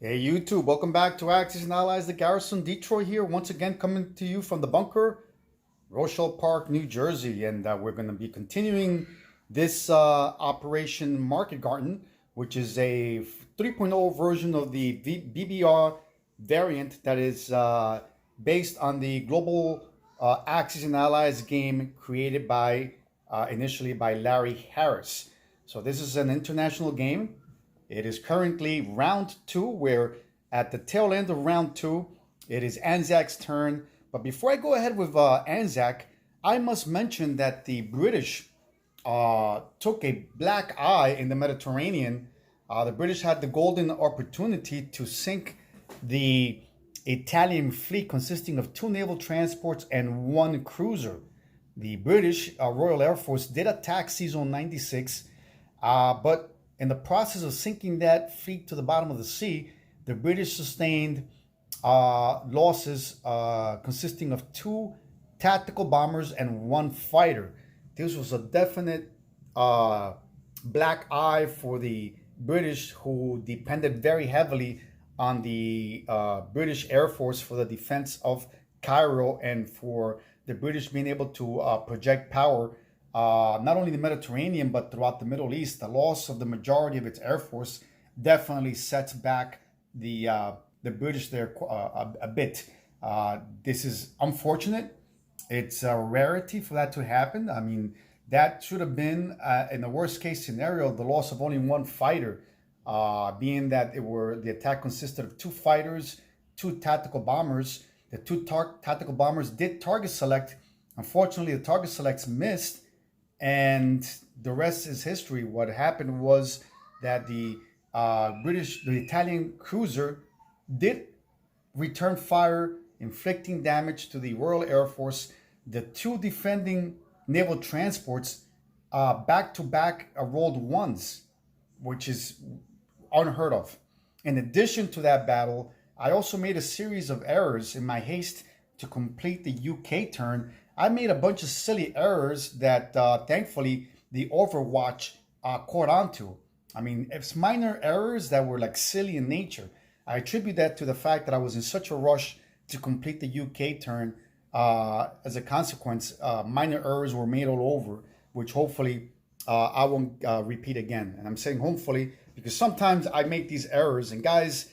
Hey YouTube, welcome back to Axis and Allies, the Garrison Detroit here, once again coming to you from the bunker, Rochelle Park, New Jersey, and we're going to be continuing this Operation Market Garden, which is a 3.0 version of the BBR variant that is based on the global Axis and Allies game created by initially by Larry Harris. So this is an international game. It is currently round two. We're at the tail end of round two. It is Anzac's turn. But before I go ahead with Anzac, I must mention that the British took a black eye in the Mediterranean. The British had the golden opportunity to sink the Italian fleet consisting of 2 naval transports and 1 cruiser. The British Royal Air Force did attack Sea Zone 96, but in the process of sinking that fleet to the bottom of the sea, the British sustained losses consisting of 2 tactical bombers and 1 fighter. This was a definite black eye for the British, who depended very heavily on the British Air Force for the defense of Cairo and for the British being able to project power not only in the Mediterranean, but throughout the Middle East. The loss of the majority of its Air Force definitely sets back the British there a bit. This is unfortunate. It's a rarity for that to happen. I mean, that should have been, in the worst case scenario, the loss of only 1 fighter, being that the attack consisted of 2 fighters, 2 tactical bombers. The 2 tactical bombers did target select. Unfortunately, the target selects missed, and the rest is history. What happened was that the Italian cruiser did return fire, inflicting damage to the Royal Air Force. The 2 defending naval transports back-to-back rolled ones, which is unheard of. In addition to that battle, I also made a series of errors in my haste to complete the UK turn. I made a bunch of silly errors that thankfully the Overwatch caught on to. I mean, it's minor errors that were like silly in nature. I attribute that to the fact that I was in such a rush to complete the UK turn. As a consequence, minor errors were made all over, which hopefully I won't repeat again. And I'm saying hopefully because sometimes I make these errors. And guys,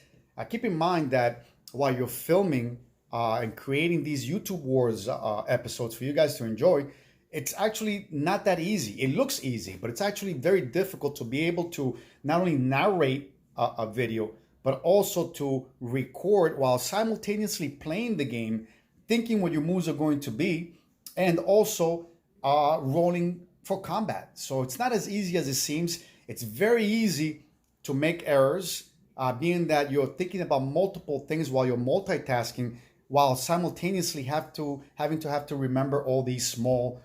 keep in mind that while you're filming and creating these YouTube Wars episodes for you guys to enjoy, it's actually not that easy. It looks easy, but it's actually very difficult to be able to not only narrate a video, but also to record while simultaneously playing the game, thinking what your moves are going to be, and also rolling for combat. So it's not as easy as it seems. It's very easy to make errors, being that you're thinking about multiple things while you're multitasking, while simultaneously having to remember all these small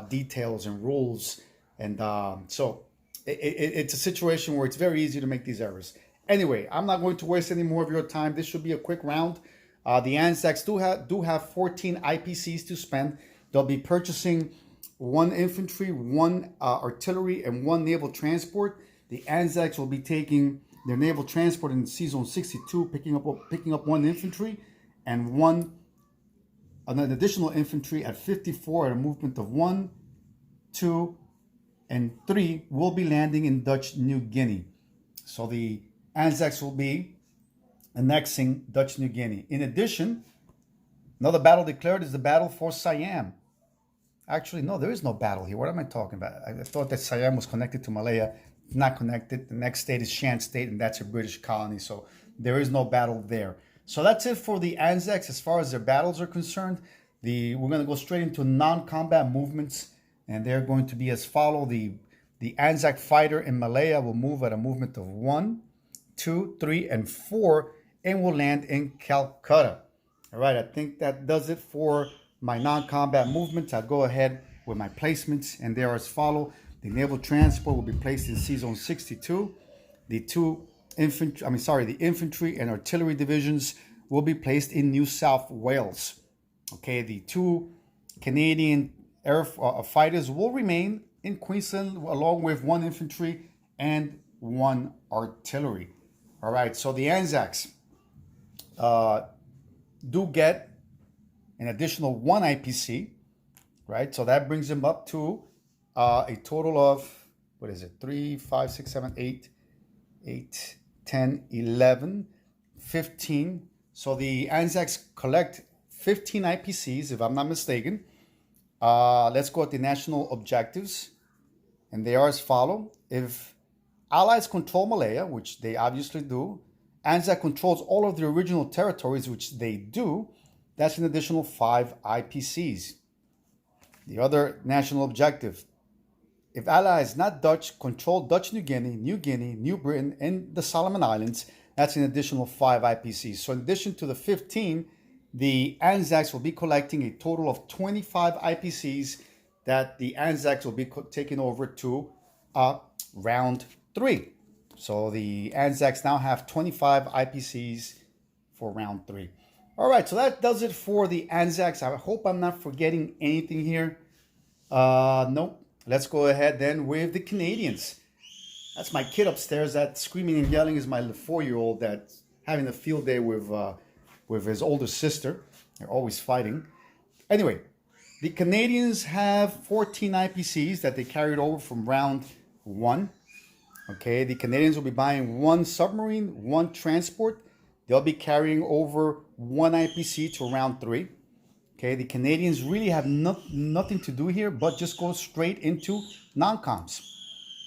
details and rules. And so it's a situation where it's very easy to make these errors. Anyway, I'm not going to waste any more of your time. This should be a quick round. The Anzacs do have 14 IPCs to spend. They'll be purchasing 1 infantry, 1 artillery, and 1 naval transport. The Anzacs will be taking their naval transport in Sea Zone 62, picking up 1 infantry, and an additional infantry at 54 at a movement of 1, 2, and 3 will be landing in Dutch New Guinea. So the Anzacs will be annexing Dutch New Guinea. In addition, another battle declared is the battle for Siam. Actually, no, there is no battle here. What am I talking about? I thought that Siam was connected to Malaya. Not connected. The next state is Shan State, and that's a British colony. So there is no battle there. So that's it for the Anzacs as far as their battles are concerned. We're going to go straight into non-combat movements, and they're going to be as follow. The Anzac fighter in Malaya will move at a movement of 1, 2, 3, and 4, and will land in Calcutta. All right, I think that does it for my non-combat movements. I'll go ahead with my placements, and they are as follow. The naval transport will be placed in Sea Zone 62. The infantry and artillery divisions will be placed in New South Wales. Okay, the 2 Canadian air fighters will remain in Queensland along with 1 infantry and 1 artillery. All right, so the Anzacs do get an additional 1 IPC, right? So that brings them up to a total of, what is it, 3, 5, 6, 7, 8, 10, 11, 15. So the Anzacs collect 15 IPCs, if I'm not mistaken. Let's go at the national objectives. And they are as follow. If Allies control Malaya, which they obviously do, Anzac controls all of the original territories, which they do, that's an additional 5 IPCs. The other national objective. If Allies, not Dutch, control Dutch New Guinea, New Britain, and the Solomon Islands, that's an additional 5 IPCs. So in addition to the 15, the Anzacs will be collecting a total of 25 IPCs that the Anzacs will be taking over to round 3. So the Anzacs now have 25 IPCs for round 3. All right, so that does it for the Anzacs. I hope I'm not forgetting anything here. Nope. Let's go ahead then with the Canadiens. That's my kid upstairs. That screaming and yelling is my 4-year-old that's having a field day with his older sister. They're always fighting. Anyway, the Canadiens have 14 IPCs that they carried over from round 1. Okay, the Canadiens will be buying 1 submarine, 1 transport. They'll be carrying over 1 IPC to round 3. Okay, the Canadiens really have nothing to do here but just go straight into non-coms.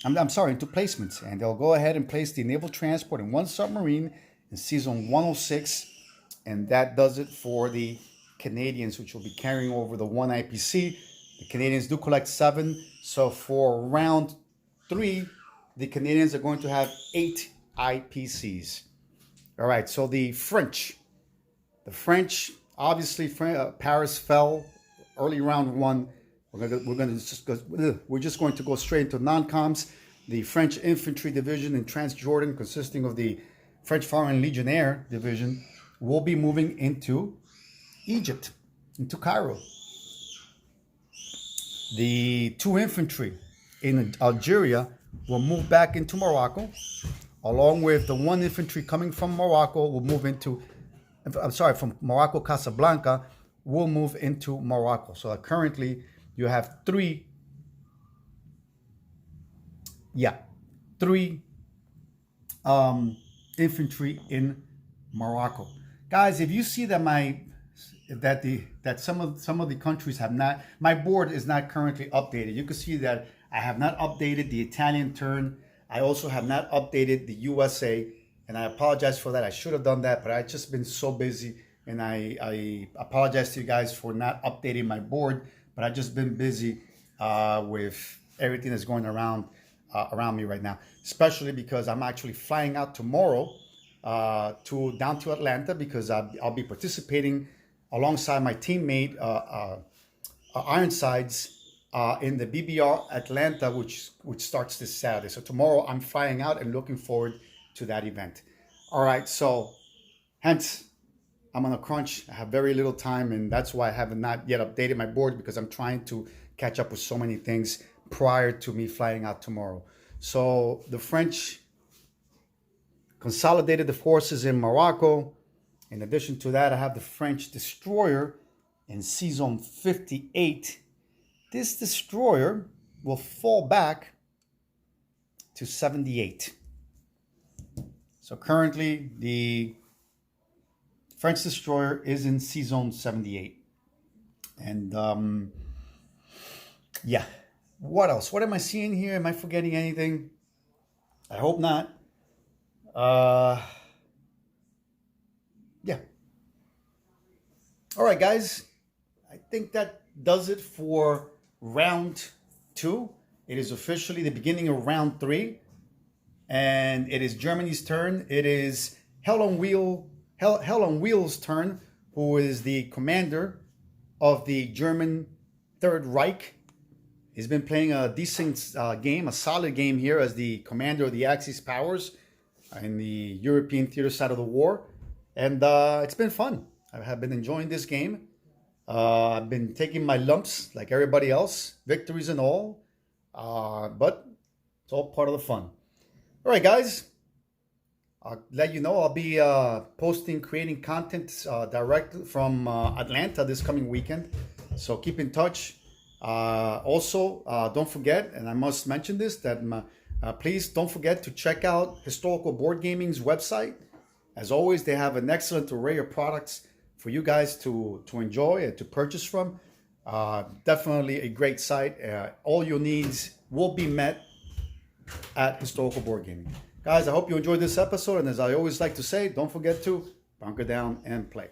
I'm sorry, into placements. And they'll go ahead and place the naval transport and 1 submarine in season 106. And that does it for the Canadiens, which will be carrying over the 1 IPC. The Canadiens do collect 7. So for round 3, the Canadiens are going to have 8 IPCs. All right, so the French, obviously, Paris fell early round 1. We're just going to go straight into non-coms. The French Infantry Division in Transjordan, consisting of the French Foreign Legionnaire Division, will be moving into Egypt, into Cairo. The 2 infantry in Algeria will move back into Morocco, along with the 1 infantry coming from Morocco will move into, from Morocco, Casablanca, will move into Morocco. So currently you have 3 infantry in Morocco. Guys, if you see that some of the countries have not, my board is not currently updated. You can see that I have not updated the Italian turn. I also have not updated the USA, and I apologize for that. I should have done that, but I've just been so busy, and I apologize to you guys for not updating my board, but I've just been busy with everything that's going around me right now, especially because I'm actually flying out tomorrow down to Atlanta, because I'll be participating alongside my teammate Ironsides in the BBR Atlanta, which starts this Saturday. So tomorrow I'm flying out and looking forward to that event. All right, so hence I'm on a crunch. I have very little time, and that's why I have not yet updated my board, because I'm trying to catch up with so many things prior to me flying out tomorrow. So the French consolidated the forces in Morocco. In addition to that, I have the French destroyer in season 58. This destroyer will fall back to 78. So currently, the French destroyer is in season 78. And yeah, what else? What am I seeing here? Am I forgetting anything? I hope not. Yeah. All right, guys. I think that does it for round 2. It is officially the beginning of round 3, and it is Germany's turn. It is Hell on Wheels' turn, who is the commander of the German Third Reich. He's been playing a decent game, a solid game here as the commander of the Axis powers in the European theater side of the war, and it's been fun. I have been enjoying this game. I've been taking my lumps like everybody else, victories and all, but it's all part of the fun. All right, guys, I'll let you know I'll be creating content direct from Atlanta this coming weekend. So keep in touch. Also, don't forget, and I must mention this, that please don't forget to check out Historical Board Gaming's website. As always, they have an excellent array of products for you guys to enjoy and to purchase from. Definitely a great site. All your needs will be met at Historical Board Gaming. Guys, I hope you enjoyed this episode. And as I always like to say, don't forget to bunker down and play.